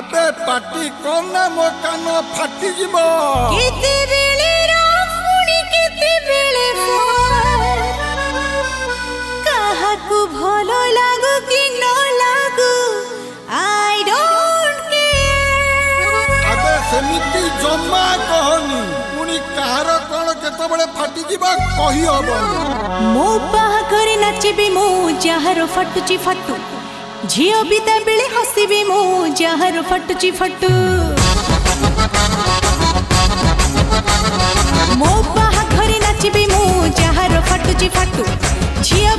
आबे party कोना मो कान फाटी जीवो केते बेले राफुणी केते बेले काहाकू भलो लागू कि न लागू आई डोंट केयर। आबे सेमिति जम्मा कहनी पुणी कहार कोन केतबेले फाटी जीवो कहि हबनी। मो बाहाघरे नाचिबी मो जହାର फटुची फटू झियो बिता बेले हसिबी मो जହାର फटुची फटू। मो बाहाघरे नाचिबी मो जହାର फटुची फटू झियो